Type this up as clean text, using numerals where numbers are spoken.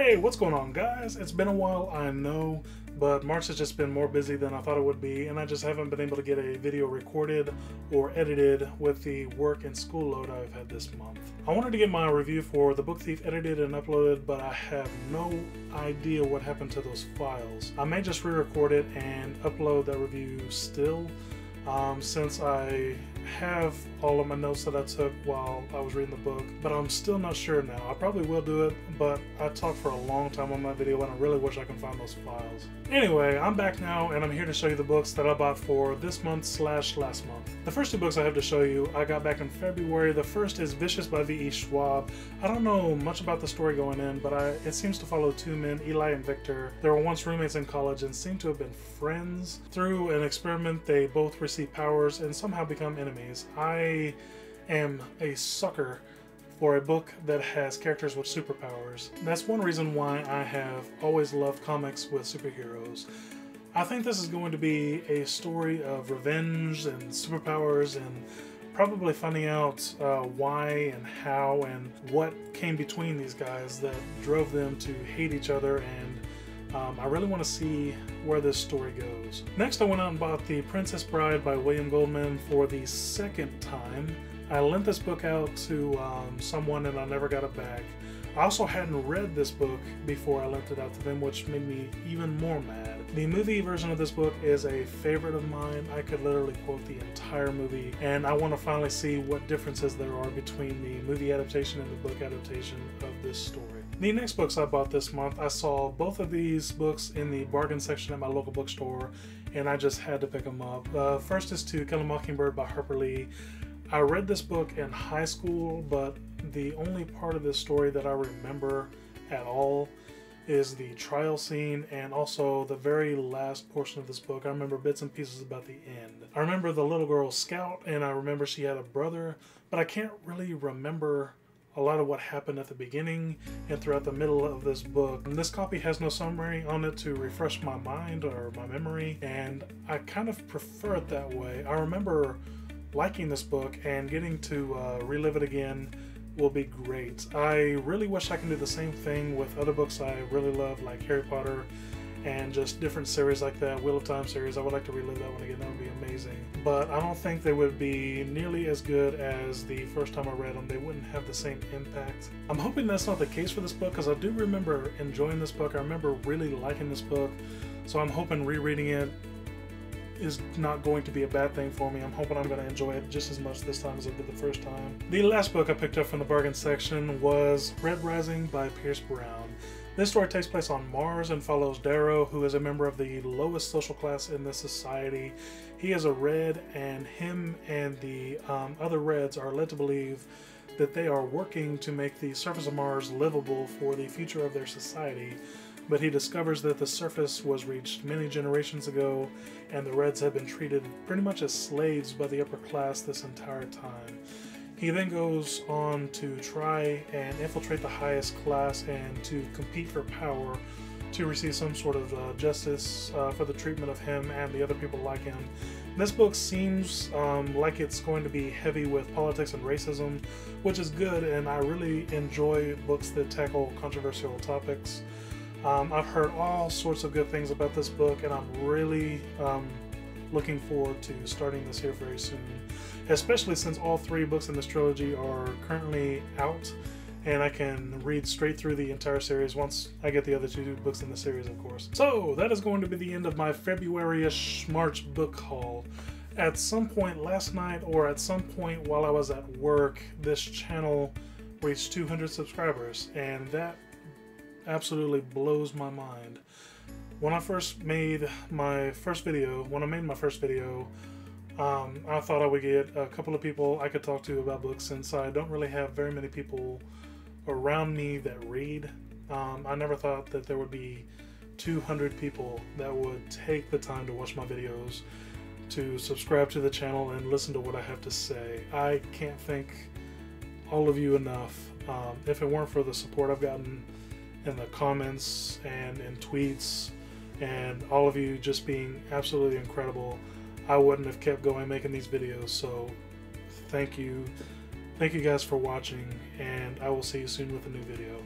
Hey, what's going on, guys? It's been a while, I know, but March has just been more busy than I thought it would be, and I just haven't been able to get a video recorded or edited with the work and school load I've had this month. I wanted to get my review for The Book Thief edited and uploaded, but I have no idea what happened to those files. I may just re-record it and upload that review still, since I have all of my notes that I took while I was reading the book, but I'm still not sure now. I probably will do it, but I talked for a long time on my video and I really wish I can find those files. Anyway, I'm back now and I'm here to show you the books that I bought for this month / last month. The first two books I have to show you I got back in February. The first is Vicious by V.E. Schwab. I don't know much about the story going in, but it seems to follow two men, Eli and Victor. They were once roommates in college and seem to have been friends. Through an experiment, they both receive powers and somehow become enemies. I am a sucker for a book that has characters with superpowers. That's one reason why I have always loved comics with superheroes. I think this is going to be a story of revenge and superpowers and probably finding out why and how and what came between these guys that drove them to hate each other, and I really want to see where this story goes. Next, I went out and bought The Princess Bride by William Goldman for the second time. I lent this book out to someone and I never got it back. I also hadn't read this book before I lent it out to them, which made me even more mad. The movie version of this book is a favorite of mine. I could literally quote the entire movie, and I want to finally see what differences there are between the movie adaptation and the book adaptation of this story. The next books I bought this month, I saw both of these books in the bargain section at my local bookstore, and I just had to pick them up. First is To Kill a Mockingbird by Harper Lee. I read this book in high school, but the only part of this story that I remember at all is the trial scene and also the very last portion of this book. I remember bits and pieces about the end. I remember the little girl Scout, and I remember she had a brother, but I can't really remember a lot of what happened at the beginning and throughout the middle of this book. And this copy has no summary on it to refresh my mind or my memory, and I kind of prefer it that way. I remember liking this book, and getting to relive it again will be great. I really wish I can do the same thing with other books I really love, like Harry Potter and just different series like that. Wheel of Time series, I would like to relive that one again. That would be amazing. But I don't think they would be nearly as good as the first time I read them. They wouldn't have the same impact. I'm hoping that's not the case for this book, because I do remember enjoying this book. I remember really liking this book, so I'm hoping rereading it is not going to be a bad thing for me. I'm hoping I'm going to enjoy it just as much this time as I did the first time. The last book I picked up from the bargain section was Red Rising by Pierce Brown. This story takes place on Mars and follows Darrow, who is a member of the lowest social class in this society. He is a Red, and him and the other Reds are led to believe that they are working to make the surface of Mars livable for the future of their society. But he discovers that the surface was reached many generations ago, and the Reds have been treated pretty much as slaves by the upper class this entire time. He then goes on to try and infiltrate the highest class and to compete for power to receive some sort of justice for the treatment of him and the other people like him. This book seems like it's going to be heavy with politics and racism, which is good, and I really enjoy books that tackle controversial topics. I've heard all sorts of good things about this book, and I'm really looking forward to starting this here very soon, especially since all three books in this trilogy are currently out, and I can read straight through the entire series once I get the other two books in the series, of course. So that is going to be the end of my February-ish March book haul. At some point last night, or at some point while I was at work, this channel reached 200 subscribers, and that absolutely blows my mind. When I made my first video, I thought I would get a couple of people I could talk to about books, since I don't really have very many people around me that read. I never thought that there would be 200 people that would take the time to watch my videos, to subscribe to the channel and listen to what I have to say. I can't thank all of you enough. If it weren't for the support I've gotten in the comments and in tweets, and all of you just being absolutely incredible, I wouldn't have kept going making these videos. So thank you guys for watching, and I will see you soon with a new video.